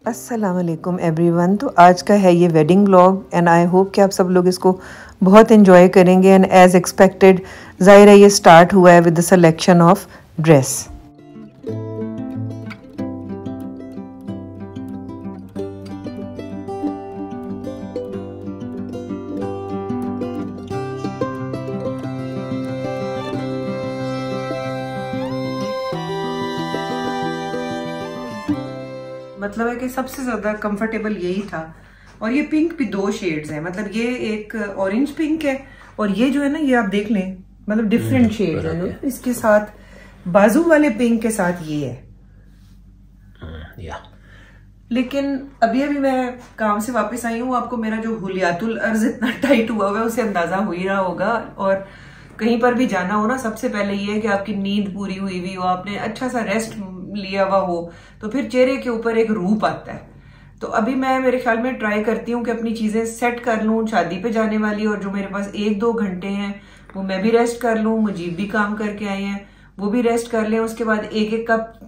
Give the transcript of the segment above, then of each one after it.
अस्सलाम वालेकुम एवरीवन। तो आज का है ये wedding vlog and I hope कि आप सब लोग इसको बहुत एंजॉय करेंगे। एंड एज एक्सपेक्टेड ज़ाहिर है ये स्टार्ट हुआ है with the selection of dress. मतलब है कि सबसे ज्यादा कंफर्टेबल यही था। और ये पिंक भी 2 शेड्स हैं, मतलब ये एक ऑरेंज पिंक है और ये जो है ना ये आप देख लें मतलब डिफरेंट शेड्स हैं। इसके साथ बाजू वाले पिंक के साथ ये है। लेकिन अभी मैं काम से वापस आई हूँ, आपको मेरा जो हुलियातुल अर्ज इतना टाइट हुआ है उसे अंदाजा हो ही रहा होगा। और कहीं पर भी जाना हो ना, सबसे पहले ये है कि आपकी नींद पूरी हुई हुई हो, आपने अच्छा सा रेस्ट लिया हुआ हो, तो फिर चेहरे के ऊपर एक रूप आता है। तो अभी मैं मेरे ख्याल में ट्राई करती हूँ कि अपनी चीजें सेट कर लूँ शादी पे जाने वाली, और जो मेरे पास 1-2 घंटे हैं वो मैं भी रेस्ट कर लूँ। मुजीब भी काम करके आए हैं, वो भी रेस्ट कर लें। उसके बाद 1-1 कप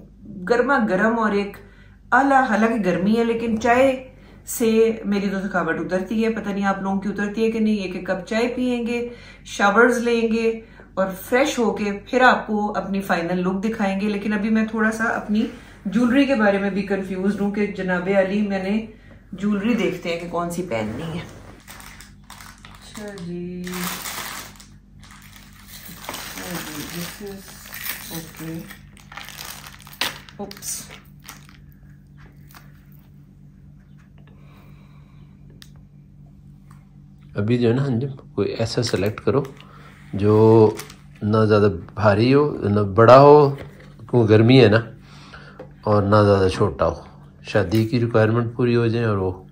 गर्मा गर्म और एक आला, हालांकि गर्मी है लेकिन चाय से मेरी तो थकावट उतरती है, पता नहीं आप लोगों की उतरती है कि नहीं। 1-1 कप चाय पियेंगे, शावर्स लेंगे और फ्रेश होके फिर आपको अपनी फाइनल लुक दिखाएंगे। लेकिन अभी मैं थोड़ा सा अपनी ज्वेलरी के बारे में भी कंफ्यूज हूँ कि जनाबे अली मैंने ज्वेलरी देखते हैं कि कौन सी पहननी है। अच्छा जी, दिस इज ओके। ओप्स, अभी जो है ना अंजुम, कोई ऐसा सेलेक्ट करो जो ना ज़्यादा भारी हो, ना बड़ा हो, क्योंकि गर्मी है ना, और ना ज़्यादा छोटा हो, शादी की रिक्वायरमेंट पूरी हो जाए। और वो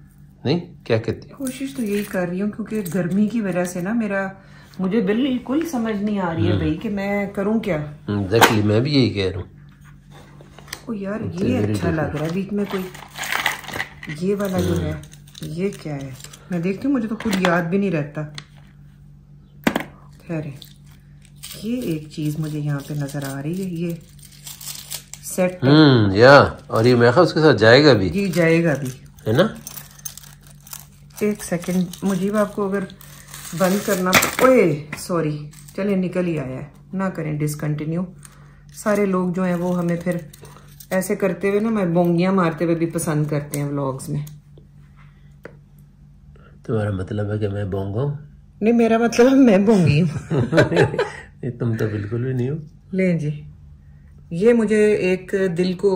नहीं, क्या कहती है? कोशिश तो यही कर रही हूँ क्योंकि गर्मी की वजह से ना मुझे बिल्कुल समझ नहीं आ रही है भाई कि मैं करूँ क्या। एग्जैक्टली, मैं भी यही कह रहा हूँ। ओ यार, ये अच्छा लग रहा है बीच में कोई, ये वाला जो है ये क्या है मैं देखती हूँ, मुझे तो खुद याद भी नहीं रहता। खैर, ये एक चीज मुझे यहाँ पे नजर आ रही है, ये सेट या, और ये मैं उसके साथ जाएगा भी। जी जाएगा भी, है ना। एक सेकंड मुझे आपको अगर बंद करना, ओए सॉरी, चले निकल ही आया है, ना करें डिसकंटिन्यू। सारे लोग जो हैं वो हमें फिर ऐसे करते हुए ना, मैं बोंगियां मारते हुए भी पसंद करते हैं व्लॉग्स में। तुम्हारा मतलब है कि मैं बोंगा हूँ? नहीं, मेरा मतलब मैं बोंगी हूँ। तुम तो बिल्कुल भी नहीं हो। ले जी, ये मुझे एक दिल को,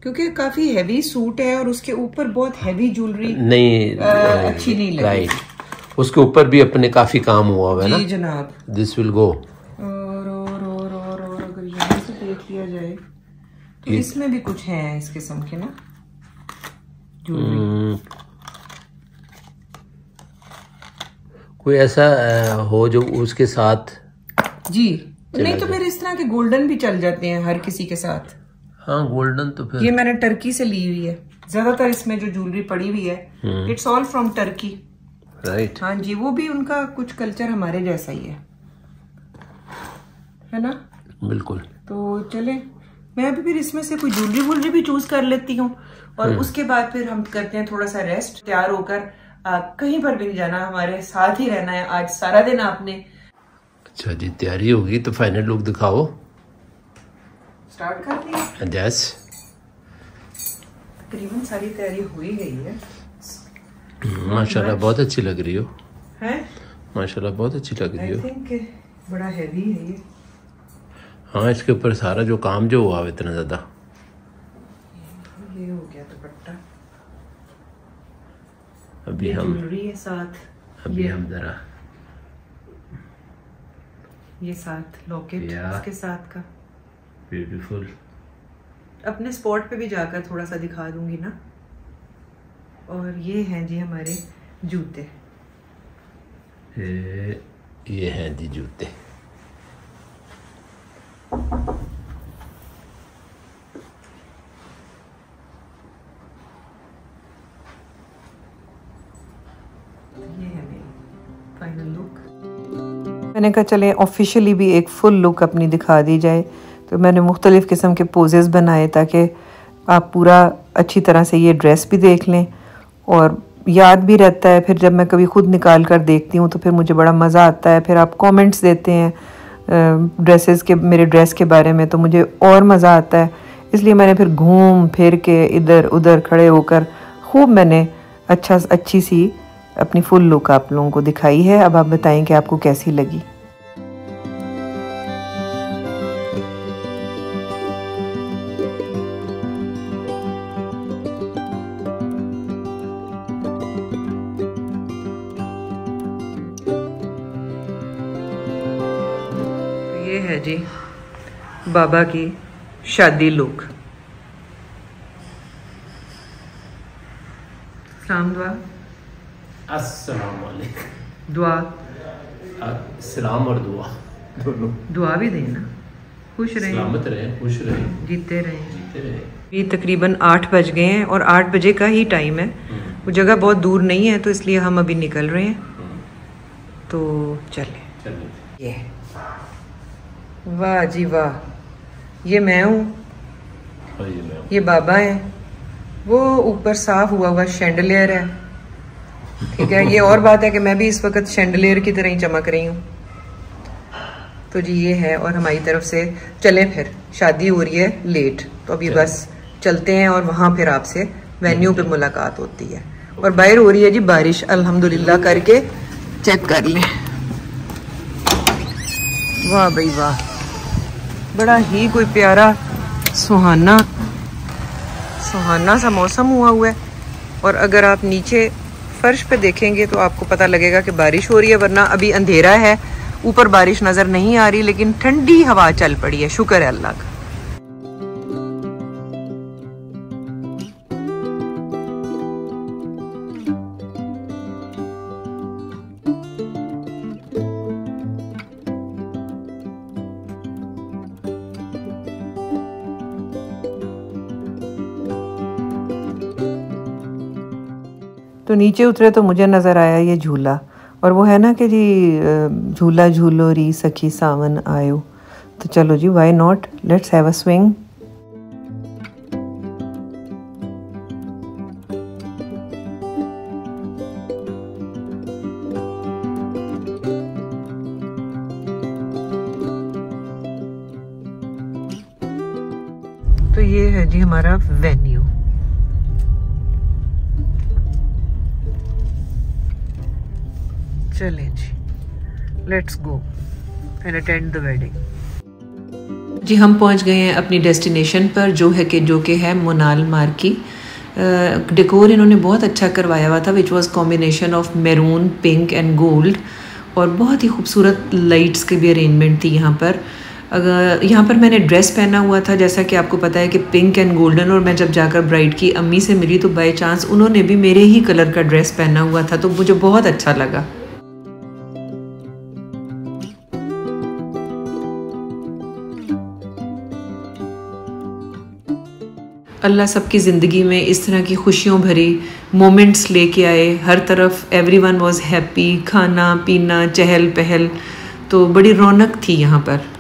क्योंकि काफी हैवी सूट है और उसके ऊपर बहुत हैवी ज्वेलरी नहीं अच्छी नहीं लगी। राइट, उसके ऊपर भी अपने काफी काम हुआ हुआ है ना। जी जनाब, दिस विल गो। और अगर यहाँ से देख लिया जाए तो इसमें भी कुछ है इस किस्म के ना ज्वेलरी। कोई ऐसा हो जो उसके साथ जी, नहीं तो फिर इस तरह के गोल्डन भी चल जाते हैं हर किसी के साथ। हाँ, गोल्डन तो फिर ये मैंने टर्की से ली हुई है, ज्यादातर इसमें जो ज्वेलरी पड़ी हुई है it's all from Turkey. Right, हाँ जी, वो भी उनका कुछ कल्चर हमारे जैसा ही है ना। बिल्कुल। तो चले, मैं अभी फिर इसमें से कोई ज्वेलरी भी चूज कर लेती हूँ और उसके बाद फिर हम करते हैं थोड़ा सा रेस्ट। तैयार होकर कहीं पर भी नहीं जाना, हमारे साथ ही रहना है आज सारा दिन आपने। अच्छा जी, तैयारी होगी तो फाइनल लुक दिखाओ। स्टार्ट कर दिया? यस, तकरीबन सारी तैयारी हो ही गई है। माशाल्लाह बहुत अच्छी लग रही हो। हैं? माशाल्लाह बहुत अच्छी लग रही हो। आई थिंक बड़ा हैवी है ये। हाँ, इसके ऊपर सारा जो काम जो हुआ इतना ज्यादा। ये हो गया दुपट्टा, अभी हम ज्वेलरी है साथ, अभी हम जरा ये साथ लॉकेट इसके साथ का। ब्यूटीफुल। अपने स्पॉट पे भी जाकर थोड़ा सा दिखा दूंगी ना। और ये हैं जी हमारे जूते। ये हैं जी जूते। ये है मेरी फाइनल लुक। मैंने कहा चले ऑफिशियली भी एक फुल लुक अपनी दिखा दी जाए, तो मैंने मुख्तलिफ किस्म के पोजेस बनाए ताकि आप पूरा अच्छी तरह से ये ड्रेस भी देख लें और याद भी रहता है। फिर जब मैं कभी ख़ुद निकाल कर देखती हूँ तो फिर मुझे बड़ा मज़ा आता है। फिर आप कमेंट्स देते हैं ड्रेसेस के, मेरे ड्रेस के बारे में, तो मुझे और मज़ा आता है। इसलिए मैंने फिर घूम फिर के इधर उधर खड़े होकर खूब मैंने अच्छी सी अपनी फुल लुक आप लोगों को दिखाई है। अब आप बताएं कि आपको कैसी लगी। ये है जी बाबा की शादी लुक। सलाम दुआ। अस्सलाम वालेकुम। दुआ सलाम और दुआ दोनों। दुआ भी देना, खुश रहें, सलामत रहें, खुश रहें, जीते रहें। जीते रहें। ये तकरीबन 8 बज गए हैं और 8 बजे का ही टाइम है। वो जगह बहुत दूर नहीं है तो इसलिए हम अभी निकल रहे हैं। तो चले। ये वाह जी वाह, ये मैं हूँ, ये बाबा हैं, वो ऊपर साफ हुआ हुआ शैंडलियर है, ठीक है। ये और बात है कि मैं भी इस वक्त शैंडलियर की तरह ही चमक रही हूँ। तो जी ये है, और हमारी तरफ से चलें, फिर शादी हो रही है लेट, तो अभी बस चलते हैं और वहाँ फिर आपसे वेन्यू पे मुलाकात होती है। और बाहर हो रही है जी बारिश, अल्हम्दुलिल्लाह करके चेक कर लें। वाह भाई वाह, बड़ा ही कोई प्यारा सुहाना सा मौसम हुआ है। और अगर आप नीचे फर्श पे देखेंगे तो आपको पता लगेगा कि बारिश हो रही है, वरना अभी अंधेरा है, ऊपर बारिश नज़र नहीं आ रही, लेकिन ठंडी हवा चल पड़ी है, शुक्र है अल्लाह का। तो नीचे उतरे तो मुझे नज़र आया ये झूला, और वो है ना कि जी झूला झूलो री सखी सावन आयो। तो चलो जी, why not, let's have a swing. तो ये है जी हमारा वेन्यू। चलें जी, let's go and attend the wedding. जी हम पहुंच गए हैं अपनी डेस्टिनेशन पर, जो कि है मोनाल मार्की। डेकोर इन्होंने बहुत अच्छा करवाया हुआ था, which was combination of maroon, pink and gold, और बहुत ही खूबसूरत लाइट्स की भी अरेंजमेंट थी यहाँ पर। यहाँ पर मैंने ड्रेस पहना हुआ था, जैसा कि आपको पता है कि पिंक एंड गोल्डन, और मैं जब जाकर ब्राइड की अम्मी से मिली तो बाय चांस उन्होंने भी मेरे ही कलर का ड्रेस पहना हुआ था, तो मुझे बहुत अच्छा लगा। अल्लाह सबकी ज़िंदगी में इस तरह की खुशियों भरी मोमेंट्स लेके आए। हर तरफ एवरीवन वाज हैप्पी, खाना पीना चहल पहल, तो बड़ी रौनक थी यहाँ पर।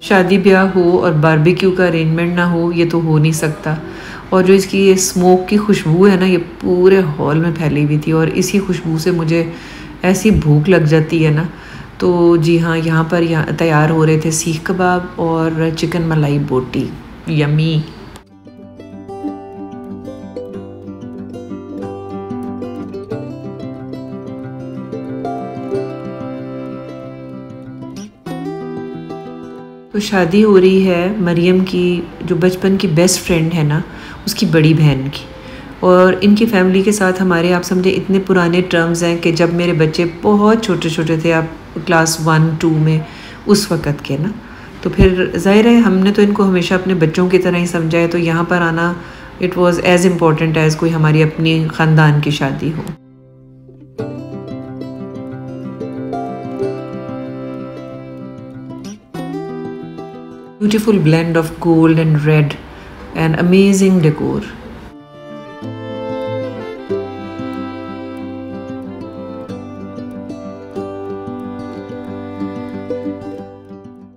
शादी ब्याह हो और बारबेक्यू का अरेंजमेंट ना हो, ये तो हो नहीं सकता। और जो इसकी ये स्मोक की खुशबू है ना, ये पूरे हॉल में फैली हुई थी, और इसी खुशबू से मुझे ऐसी भूख लग जाती है ना। तो जी हाँ, यहाँ पर तैयार हो रहे थे सीख कबाब और चिकन मलाई बोटी, यमी। तो शादी हो रही है मरियम की, जो बचपन की बेस्ट फ्रेंड है ना, उसकी बड़ी बहन की। और इनकी फैमिली के साथ हमारे, आप समझे, इतने पुराने टर्म्स हैं कि जब मेरे बच्चे बहुत छोटे छोटे थे, आप क्लास 1-2 में, उस वक़्त के ना, तो फिर ज़ाहिर है हमने तो इनको हमेशा अपने बच्चों की तरह ही समझा है। तो यहाँ पर आना it was as important as कोई हमारी अपनी ख़ानदान की शादी हो। Beautiful blend of gold and red, and amazing decor.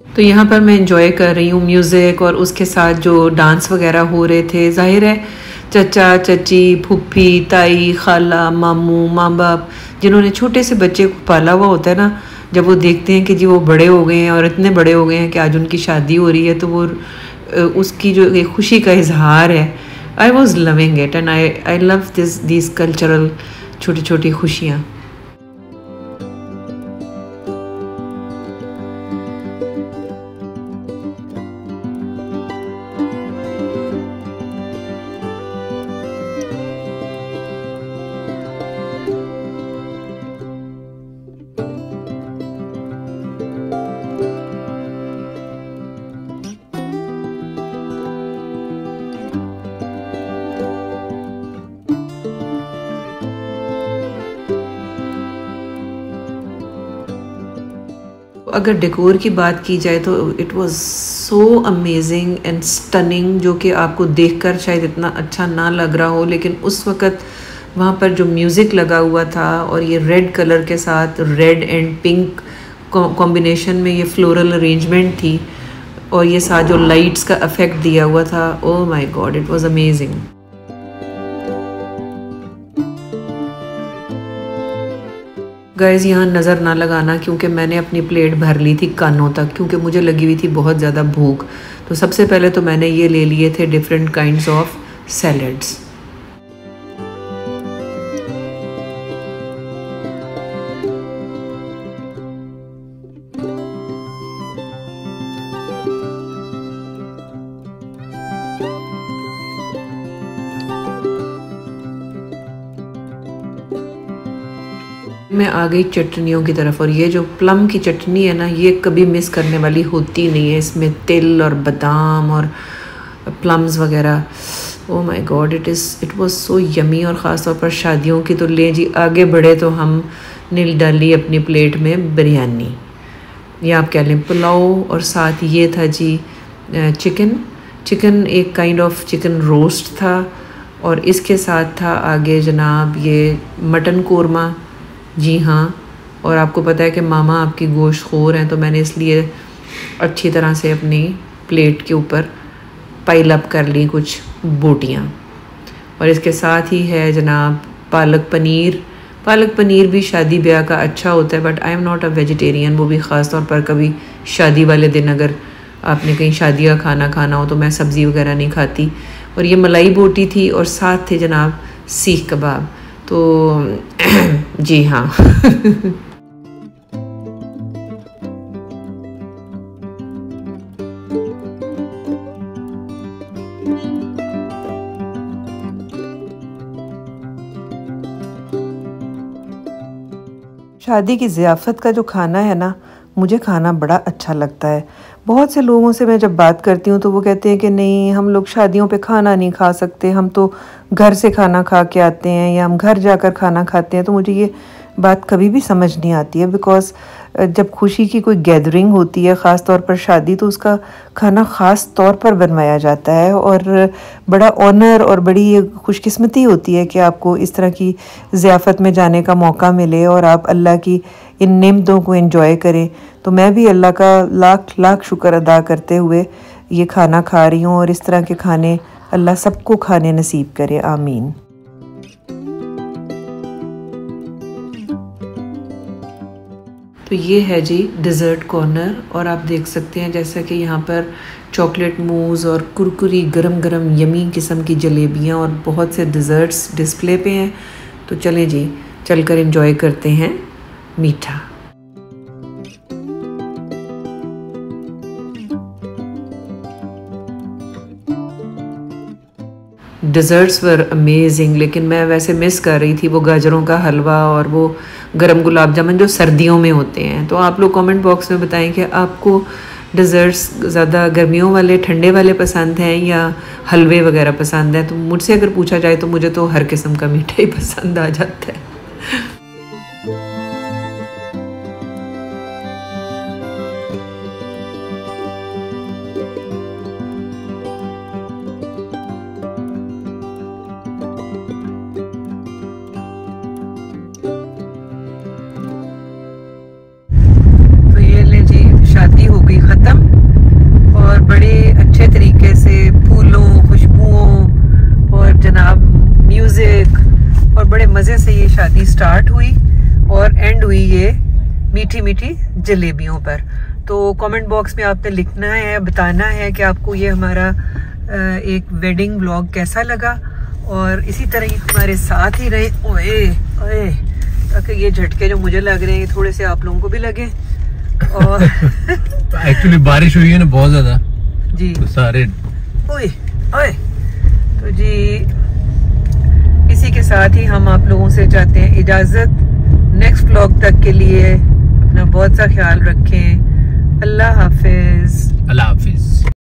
तो यहाँ पर मैं इंजॉय कर रही हूँ म्यूज़िक, और उसके साथ जो डांस वगैरह हो रहे थे। जाहिर है चचा चची, फूफी, ताई, खाला, मामू, माँ बाप जिन्होंने छोटे से बच्चे को पाला हुआ होता है ना, जब वो देखते हैं कि जी वो बड़े हो गए हैं और इतने बड़े हो गए हैं कि आज उनकी शादी हो रही है, तो वो उसकी जो एक खुशी का इजहार है। I was loving it and I love this cultural छोटी छोटी खुशियाँ। अगर डेकोर की बात की जाए तो it was so amazing and stunning, जो कि आपको देखकर शायद इतना अच्छा ना लग रहा हो, लेकिन उस वक़्त वहाँ पर जो म्यूज़िक लगा हुआ था और ये रेड कलर के साथ रेड एंड पिंक कॉम्बिनेशन में ये फ्लोरल अरेंजमेंट थी, और ये साथ जो लाइट्स का इफेक्ट दिया हुआ था, oh my God, it was amazing. Guys यहाँ नज़र ना लगाना, क्योंकि मैंने अपनी प्लेट भर ली थी कानों तक, क्योंकि मुझे लगी हुई थी बहुत ज़्यादा भूख। तो सबसे पहले तो मैंने ये ले लिए थे डिफरेंट काइंड्स ऑफ सैलड्स। मैं आ गई चटनियों की तरफ, और ये जो प्लम की चटनी है ना, ये कभी मिस करने वाली होती नहीं है। इसमें तिल और बादाम और प्लम्स वगैरह, oh my God, it was so yummy. और ख़ास तौर पर शादियों की तो ले जी आगे बढ़े तो हम ने डाली अपनी प्लेट में बिरयानी, या आप कह लें पुलाव, और साथ ये था जी चिकन एक काइंड ऑफ चिकन रोस्ट था, और इसके साथ था आगे जनाब ये मटन कोरमा। जी हाँ, और आपको पता है कि मामा आपकी गोश्त खोर हैं, तो मैंने इसलिए अच्छी तरह से अपनी प्लेट के ऊपर पाइल अप कर ली कुछ बोटियाँ। और इसके साथ ही है जनाब पालक पनीर। पालक पनीर भी शादी ब्याह का अच्छा होता है, but I am not a vegetarian. वो भी ख़ास तौर पर कभी शादी वाले दिन अगर आपने कहीं शादी का खाना खाना हो तो मैं सब्ज़ी वगैरह नहीं खाती। और ये मलाई बोटी थी, और साथ थे जनाब सीख कबाब। तो जी हाँ शादी की ज़ियाफ़त का जो खाना है ना, मुझे खाना बड़ा अच्छा लगता है। बहुत से लोगों से मैं जब बात करती हूँ तो वो कहते हैं कि नहीं, हम लोग शादियों पे खाना नहीं खा सकते, हम तो घर से खाना खा के आते हैं या हम घर जाकर खाना खाते हैं। तो मुझे ये बात कभी भी समझ नहीं आती है, बिकॉज़ जब खुशी की कोई गैदरिंग होती है, ख़ास तौर पर शादी, तो उसका खाना ख़ास तौर पर बनवाया जाता है। और बड़ा ऑनर और बड़ी खुशकिस्मती होती है कि आपको इस तरह की ज़ियाफ़त में जाने का मौका मिले और आप अल्लाह की इन नेमतों को एंजॉय करें। तो मैं भी अल्लाह का लाख लाख शुक्र अदा करते हुए ये खाना खा रही हूँ, और इस तरह के खाने अल्लाह सबको खाने नसीब करे, आमीन। तो ये है जी डिज़र्ट कॉर्नर, और आप देख सकते हैं जैसा कि यहाँ पर चॉकलेट मूज़ और कुरकुरी गरम गरम यमी किस्म की जलेबियाँ और बहुत से डिज़र्ट्स डिस्प्ले पे हैं। तो चलें जी, चलकर एंजॉय करते हैं मीठा। डिज़र्ट्स वर अमेजिंग, लेकिन मैं वैसे मिस कर रही थी वो गाजरों का हलवा और वो गरम गुलाब जामुन जो सर्दियों में होते हैं। तो आप लोग कमेंट बॉक्स में बताएं कि आपको डिज़र्ट्स ज़्यादा गर्मियों वाले ठंडे वाले पसंद हैं या हलवे वगैरह पसंद हैं। तो मुझसे अगर पूछा जाए तो मुझे तो हर किस्म का मीठा ही पसंद आ जाता है। म्यूजिक और बड़े मजे से ये शादी स्टार्ट हुई और एंड हुई ये मीठी मीठी जलेबियों पर। तो कमेंट बॉक्स में आपने लिखना है, बताना है कि आपको ये हमारा एक वेडिंग व्लॉग कैसा लगा, और इसी तरह ही हमारे साथ ही रहे। ओए ओए, ताकि ये झटके जो मुझे लग रहे हैं थोड़े से आप लोगों को भी लगे। और एक्चुअली बारिश हुई है ना बहुत ज्यादा जी, तो सारे ओए ओए, तो जी इसी के साथ ही हम आप लोगों से चाहते हैं इजाजत। नेक्स्ट व्लॉग तक के लिए अपना बहुत सा ख्याल रखें। अल्लाह हाफिज। अल्लाह हाफिज।